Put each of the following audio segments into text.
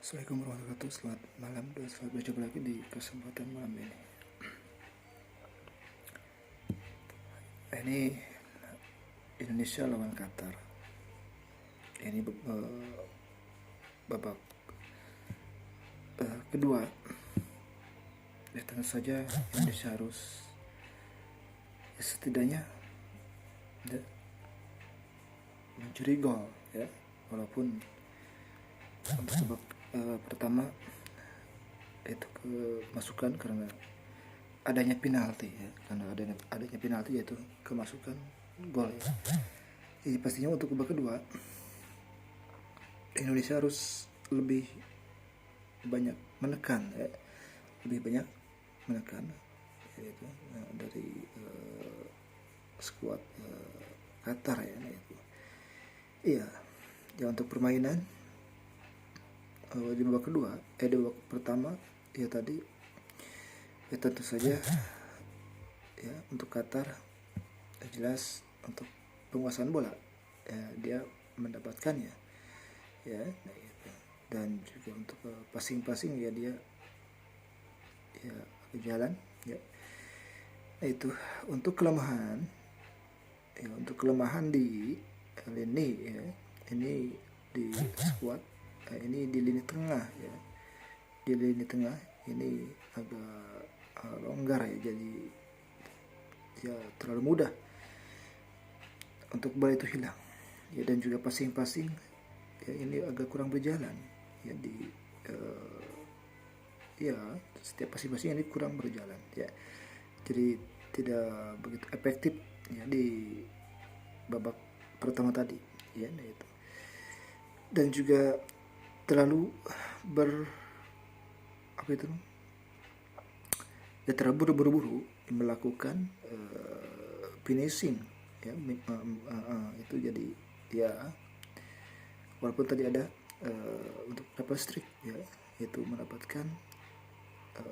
Assalamualaikum warahmatullahi wabarakatuh. Selamat malam dan selamat berjumpa lagi di kesempatan malam ini. Ini Indonesia lawan Qatar. Ini babak kedua. Ya, tentu saja Indonesia harus setidaknya mencuri gol ya, walaupun untuk babak pertama itu kemasukan karena adanya penalti ya, karena adanya penalti yaitu kemasukan gol ya. Jadi pastinya untuk babak kedua Indonesia harus lebih banyak menekan ya, lebih banyak menekan yaitu dari skuad Qatar ya, itu iya ya. Untuk permainan di babak kedua di babak pertama ya tadi ya, tentu saja ya untuk Qatar jelas untuk penguasaan bola ya, dia mendapatkannya ya, dan juga untuk passing ya dia ya jalan ya. Nah, itu untuk kelemahan ya, untuk kelemahan di lini ya, ini di squad ini di lini tengah ya, di lini tengah ini agak longgar ya, jadi ya terlalu mudah untuk bola itu hilang ya, dan juga passing ya ini agak kurang berjalan ya di ya setiap passing ini kurang berjalan ya, jadi tidak begitu efektif ya di babak pertama tadi ya. Nah, itu dan juga terlalu terlalu buru-buru melakukan finishing ya, itu jadi ya, walaupun tadi ada untuk double streak ya, itu mendapatkan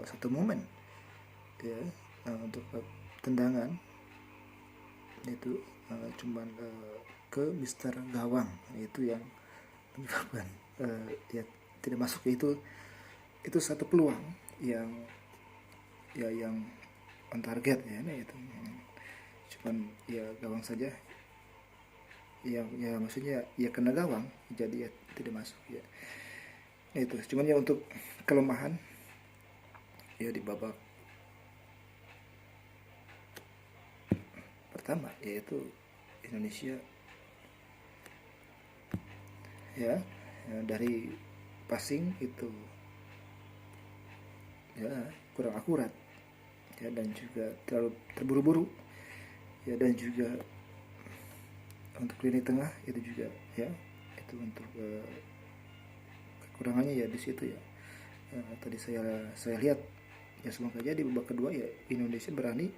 satu momen ya untuk tendangan itu cuman ke Mister Gawang, itu yang menyebabkan ya tidak masuk. Itu satu peluang yang ya yang on target ya, nah itu cuman ya gawang saja ya maksudnya ya kena gawang jadi ya tidak masuk ya. Nah, itu cuman ya untuk kelemahan ya di babak pertama yaitu Indonesia ya dari passing itu ya kurang akurat ya, dan juga terlalu terburu-buru ya, dan juga untuk lini tengah itu juga ya, itu untuk kekurangannya ya di situ ya. Tadi saya lihat ya, semoga aja di babak kedua ya Indonesia berani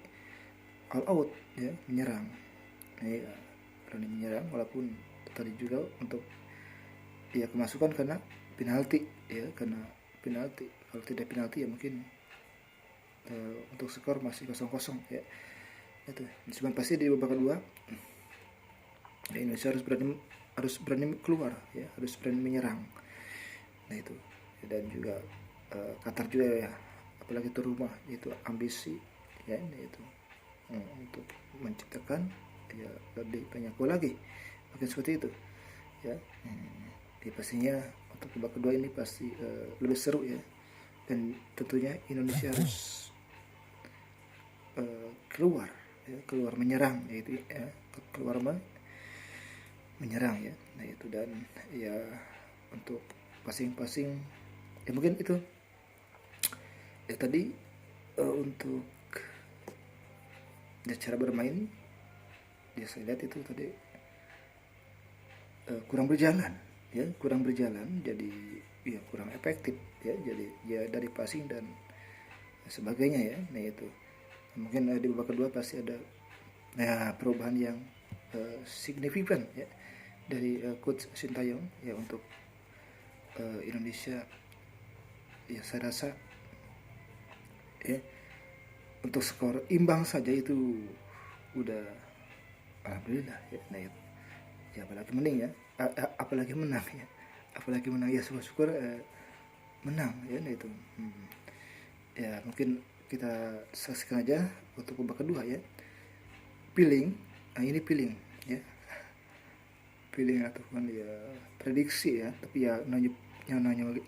all out ya, menyerang ya, berani menyerang walaupun tadi juga untuk ya kemasukan karena penalti ya, karena penalti. Kalau tidak penalti ya mungkin untuk skor masih 0-0 ya. Itu cuma pasti di babak kedua ya, Indonesia harus berani keluar ya, harus berani menyerang. Nah itu ya, dan juga Qatar juga ya, apalagi itu rumah, itu ambisi ya, itu untuk menciptakan ya lebih banyak gol lagi, mungkin seperti itu ya. Ya pastinya untuk babak kedua ini pasti lebih seru ya, dan tentunya Indonesia harus keluar menyerang, yaitu ya, keluar menyerang ya. Nah itu, dan ya untuk passing ya mungkin itu ya tadi untuk ya, cara bermain ya saya lihat itu tadi kurang berjalan, jadi ya kurang efektif ya, jadi ya dari passing dan sebagainya ya. Nah itu mungkin di babak kedua pasti ada perubahan yang signifikan ya dari coach Sintayong ya untuk Indonesia ya. Saya rasa ya untuk skor imbang saja itu udah alhamdulillah ya. Nah itu ya, apalagi menang ya, apalagi menang ya, syukur-syukur menang ya. Nah itu ya mungkin kita saksikan aja untuk babak kedua ya. Feeling, nah ini feeling ya, feeling ataupun ya prediksi ya, tapi ya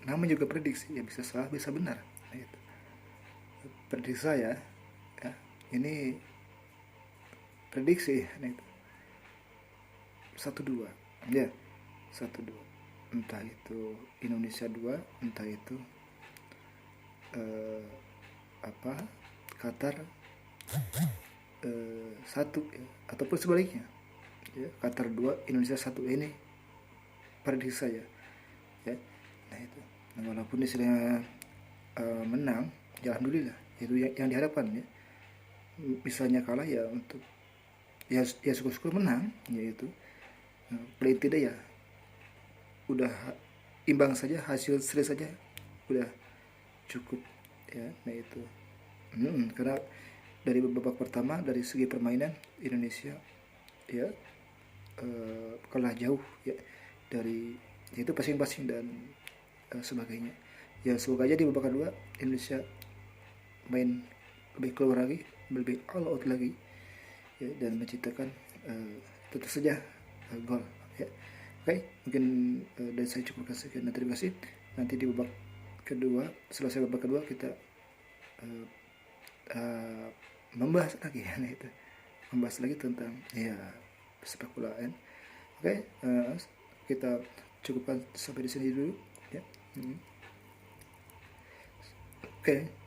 namanya juga prediksi ya, bisa salah bisa benar. Nah itu prediksi saya ya, ini prediksi. Nah itu 1-2 ya, 1-2, entah itu Indonesia 2, entah itu apa Qatar 1 ya, ataupun sebaliknya ya, Qatar 2 Indonesia 1. Ini prediksi saya ya. Nah itu, nah, walaupun istilahnya menang ya alhamdulillah, itu yang diharapkan ya. Misalnya kalah ya untuk ya syukur-syukur menang yaitu, paling tidak ya udah imbang saja, hasil seri saja udah cukup ya. Nah itu karena dari babak pertama dari segi permainan Indonesia ya kalah jauh ya dari itu passing dan sebagainya ya. Semoga aja di babak kedua Indonesia main lebih keluar lagi, lebih all out lagi ya, dan menciptakan tentu saja gol ya. Oke, mungkin dari saya cukup sekian dan terima kasih. Nanti di babak kedua, selesai babak kedua kita membahas lagi ya, itu membahas lagi tentang ya sepak bola ya. Oke, kita cukupkan sampai di sini dulu ya. Oke.